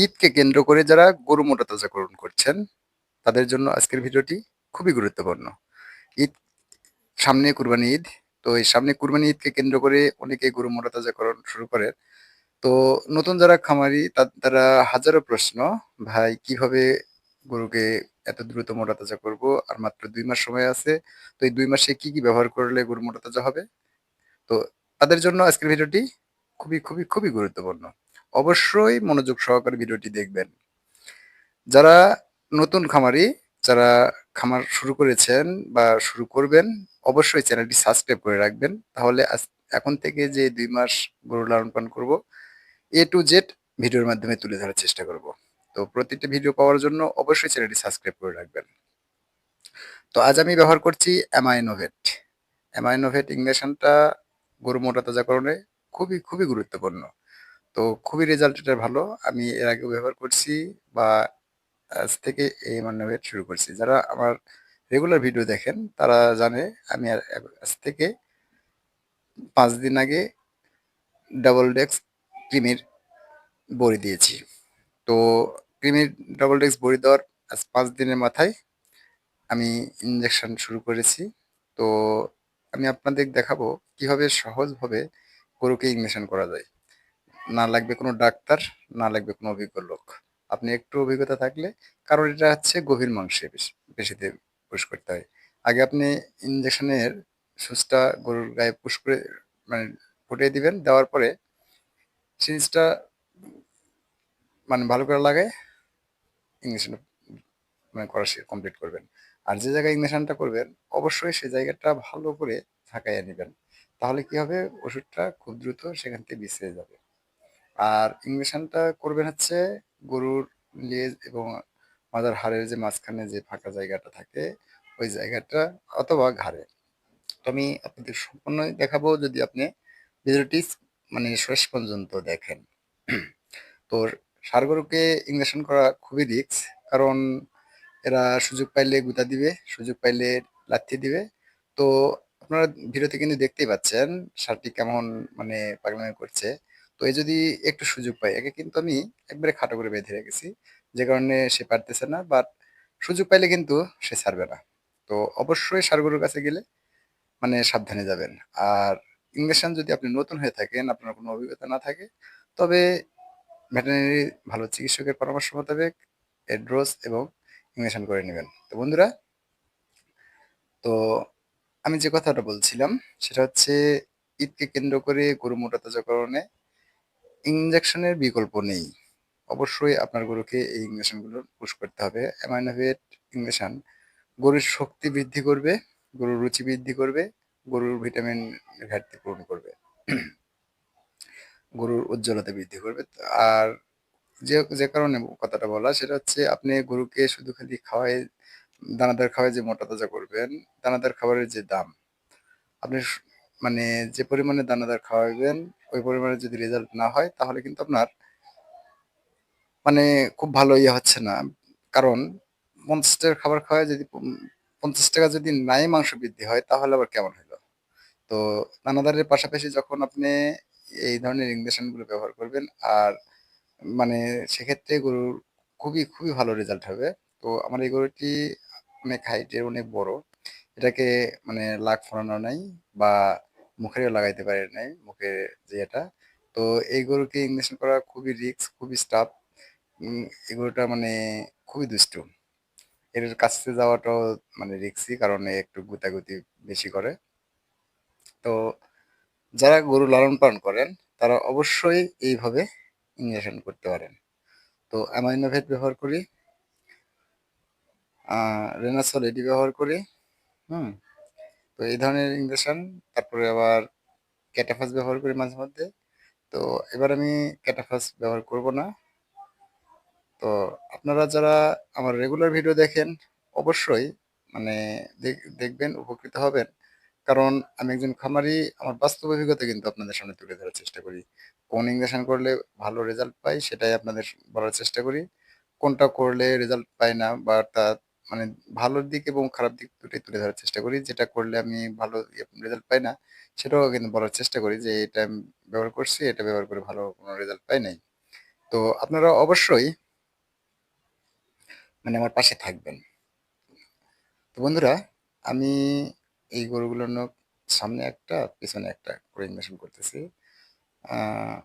ঈদকে কেন্দ্র করে যারা গরু মোটা তাজাকরণ করছেন, তাদের জন্য আজকের ভিডিওটি খুবই গুরুত্বপূর্ণ। ঈদ সামনে কুরবানি ঈদ। তো এই সামনে কুরবানি ঈদকে কেন্দ্র করে অনেকে গরু মোটা তাজাকরণ শুরু করেন। তো নতুন যারা খামারি তারা হাজারো প্রশ্ন, ভাই কিভাবে গরুকে এত দ্রুত মোটা তাজা করব? আর মাত্র ২ মাস সময় আছে। তো এই ২ মাসে কি, কি ব্যবহার করলে গরু মোটা তাজা হবে? তো তাদের জন্য আজকের ভিডিওটি খুবই গুরুত্বপূর্ণ। অবশ্যই মনোযোগ সহকারে ভিডিওটি দেখবেন। যারা নতুন খামারি, যারা খামার শুরু করেছেন বা শুরু করবেন, অবশ্যই চ্যানেলটি সাবস্ক্রাইব করে রাখবেন। তাহলে এখন থেকে যে ২ মাস গরু লালন-পালন করব, A to Z ভিডিওর মাধ্যমে তুলে ধরার চেষ্টা করব। তো প্রতিটা ভিডিও পাওয়ার জন্য অবশ্যই চ্যানেলটি সাবস্ক্রাইব করে রাখবেন। তো আজ আমি ব্যবহার করছি অ্যামাইনোভেট। অ্যামাইনোভেট ইনজেকশনটা গরু মোটা তাজাকরণে খুবই গুরুত্বপূর্ণ। তো খুবই রেজাল্ট এটার ভালো। আমি এর আগেও ব্যবহার করছি বা আজ থেকে এই মান্যভেদ শুরু করছি। যারা আমার রেগুলার ভিডিও দেখেন তারা জানে আমি আজ থেকে ৫ দিন আগে ডাবল ডেক্স ক্রিমির বড়ি দিয়েছি। তো ক্রিমির ডাবল ডেক্স বড়ি দেওয়ার আজ ৫ দিনের মাথায় আমি ইনজেকশন শুরু করেছি। তো আমি আপনাদের দেখাবো কিভাবে সহজভাবে গরুকে ইনজেকশন করা যায়। না লাগবে কোনো ডাক্তার, না লাগবে কোনো অভিজ্ঞ লোক। আপনি একটু অভিজ্ঞতা থাকলে, কারণ এটা হচ্ছে গভীর মাংসে পেশিতে পুশ করতে হয়। আগে আপনি ইনজেকশনের সুচটা গরুর গায়ে পুশ করে মানে ফুটিয়ে দিবেন। দেওয়ার পরে সিরিঞ্জটা ভালো করে লাগায় ইনজেকশন করা কমপ্লিট করবেন। আর যে জায়গায় ইনজেকশনটা করবেন অবশ্যই সেই জায়গাটা ভালো করে ঝাঁকাইয়া নিবেন। তাহলে কি হবে, ওষুধটা খুব দ্রুত সেখান থেকে বিছড়ে যাবে। আর ইনজেকশনটা করবেন হচ্ছে গরুর লেজ এবং মাথার হাড়ের যে মাঝখানে যে ফাঁকা জায়গাটা থাকে ওই জায়গাটা, অথবা ঘাড়ে। তো আমি আপনাদের সম্পূর্ণই দেখাবো যদি আপনি ভিডিওটি শেষ পর্যন্ত দেখেন। তো ষাঁড় গরুকে ইনজেকশন করা খুবই রিস্ক, কারণ এরা সুযোগ পাইলে গুতা দিবে, সুযোগ পাইলে লাথি দিবে। তো আপনারা ভিডিওতে কিন্তু দেখতেই পাচ্ছেন ষাঁড়টি কেমন পাগলামি করছে। তো এই যদি একটু সুযোগ পাই, একে কিন্তু আমি একবারে খাটো করে বেঁধে রেখেছি, যে কারণে সে পারতেছে না, বাট সুযোগ পাইলে কিন্তু সে ছাড়বে না। তো অবশ্যই ষাঁড় গরুর কাছে গেলে সাবধানে যাবেন। আর ইনজেকশন যদি আপনি নতুন হয়ে থাকেন, আপনার কোনো অভিজ্ঞতা না থাকে, তবে ভেটেরিনারি ভালো চিকিৎসকের পরামর্শ মোতাবেক ডোজ এবং ইনজেকশন করে নেবেন। তো বন্ধুরা, তো আমি যে কথাটা বলছিলাম সেটা হচ্ছে ঈদকে কেন্দ্র করে গরু মোটা তাজাকরণে ইনজেকশনের বিকল্প নেই। অবশ্যই আপনার গরুকে এই ইনজেকশনগুলো পুশ করতে হবে। অ্যামাইনোভেট ইনজেকশন গরুর শক্তি বৃদ্ধি করবে, গরুর রুচি বৃদ্ধি করবে, গরুর ভিটামিন ঘাটতি পূরণ করবে, গরুর উজ্জ্বলতা বৃদ্ধি করবে। আর যে যে কারণে কথাটা বলা সেটা হচ্ছে আপনি গরুকে শুধু খালি খাওয়ায়, দানাদার খাওয়ায় যে মোটা তাজা করবেন, দানাদার খাবারের যে দাম, আপনি যে পরিমাণে দানাদার খাওয়াবেন ওই পরিমাণে যদি রেজাল্ট না হয় তাহলে কিন্তু আপনার মানে খুব ভালো ইয়ে হচ্ছে না। কারণ ৫০ টাকার খাবার খাওয়ায় যদি ৫০ টাকা যদি নাই মাংস বৃদ্ধি হয় তাহলে আবার কেমন হইলো? তো দানাদারের পাশাপাশি যখন আপনি এই ধরনের ইনজেকশন গুলো ব্যবহার করবেন, আর সেক্ষেত্রে গরুর খুবই ভালো রেজাল্ট হবে। তো আমার এই গরুটি অনেক হাইটের, অনেক বড়। এটাকে লাক ফরানো নাই বা মুখেও লাগাইতে পারে নাই, মুখে যে এটা। তো এই গরুকে ইনজেকশন করা খুবই রিস্ক, খুবই স্টাফ। এই গরুটা খুবই দুষ্টু। এর কাছে যাওয়াটাও রিস্কি, কারণ এ একটু গুতাগুতি বেশি করে। তো যারা গরু লালন পালন করেন তারা অবশ্যই এইভাবে ইনজেকশন করতে পারেন। তো অ্যামাইনোভেট ব্যবহার করি, রেনাসল এটি ব্যবহার করি। হুম। তো এই ধরনের ইনজেকশন, তারপরে আবার ক্যাটাফাস ব্যবহার করি মাঝে মধ্যে। তো এবার আমি ক্যাটাফাস ব্যবহার করব না। তো আপনারা যারা আমার রেগুলার ভিডিও দেখেন অবশ্যই মানে দেখবেন, উপকৃত হবেন। কারণ আমি একজন খামারি, আমার বাস্তব অভিজ্ঞতা কিন্তু আপনাদের সামনে তুলে ধরার চেষ্টা করি। কোন ইনজেকশন করলে ভালো রেজাল্ট পাই সেটাই আপনাদের বলার চেষ্টা করি। কোনটা করলে রেজাল্ট পাই না বা তার মানে ভালোর দিক এবং খারাপ দিক দুটোই তুলে ধরার চেষ্টা করি। যেটা করলে আমি ভালো রেজাল্ট পাই না সেটাও কিন্তু বলার চেষ্টা করি যে এটা আমি ব্যবহার করছি, এটা ব্যবহার করে ভালো কোনো রেজাল্ট পাই নাই। তো আপনারা অবশ্যই আমার পাশে থাকবেন। তো বন্ধুরা, আমি এই গরুগুলোর সামনে একটা পিছনে একটা করে ইনজেকশন করতেছি। আহ,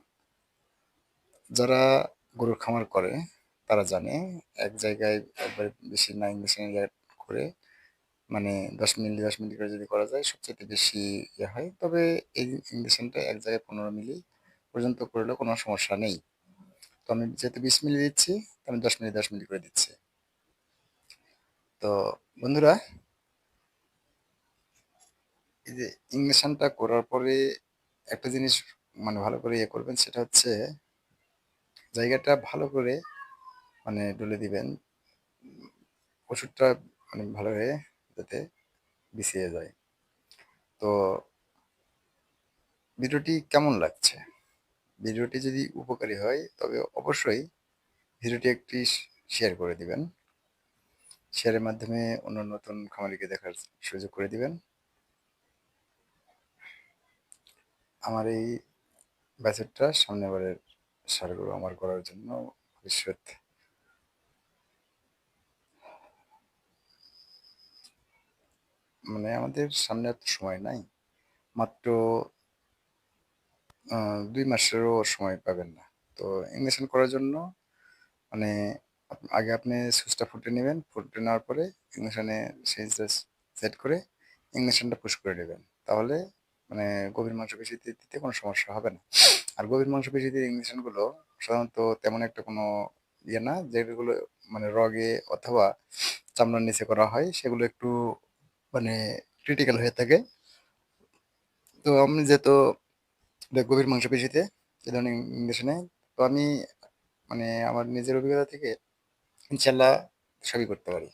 যারা গরুর খামার করে তারা জানে এক জায়গায় একবার বেশি না ইনজেকশন করে, 10 মিলি করে যদি করা যায় সবচেয়ে বেশি ইয়ে হয়। তবে এই ইনজেকশনটা এক জায়গায় 15 মিলি পর্যন্ত করলে কোনো সমস্যা নেই। তো আমি যেহেতু 20 মিলি দিচ্ছি, তো আমি 10 মিলি করে দিচ্ছি। তো বন্ধুরা, এই যে ইনজেকশনটা করার পরে একটা জিনিস ভালো করে ইয়ে করবেন, সেটা হচ্ছে জায়গাটা ভালো করে ডলে দিবেন। ওষুধটা ভালো হয়ে যাতে বিছিয়ে যায়। তো ভিডিওটি কেমন লাগছে? ভিডিওটি যদি উপকারী হয় তবে অবশ্যই ভিডিওটি একটি শেয়ার করে দিবেন। শেয়ারের মাধ্যমে অন্য নতুন খামারিকে দেখার সুযোগ করে দিবেন। আমার এই বাছুরটা সামনেবারের ষাঁড় আমার করার জন্য ভবিষ্যৎ আমাদের সামনে এত সময় নাই, মাত্র 2 মাসেরও সময় পাবেন না। তো ইনজেকশন করার জন্য মানে আগে আপনি সুচটা ফুটে নেবেন, ফুটে নেওয়ার পরে ইঞ্জেকশনে সুইচটা সেট করে ইঞ্জেকশনটা পুশ করে নেবেন। তাহলে মানে গভীর মাংসপেশিতে দিতে কোনো সমস্যা হবে না। আর গভীর মাংসপেশিতে ইঞ্জেকশনগুলো সাধারণত তেমন একটা কোনো ইয়ে না, যেগুলো রগে অথবা চামড়ার নিচে করা হয় সেগুলো একটু মানে ক্রিটিক্যাল হয়ে থাকে। তো আমি যেহেতু গভীর মাংসপেশিতে এ ধরনের ইঞ্জেকশনে, তো আমি আমার নিজের অভিজ্ঞতা থেকে ইনশাল্লাহ সবই করতে পারি।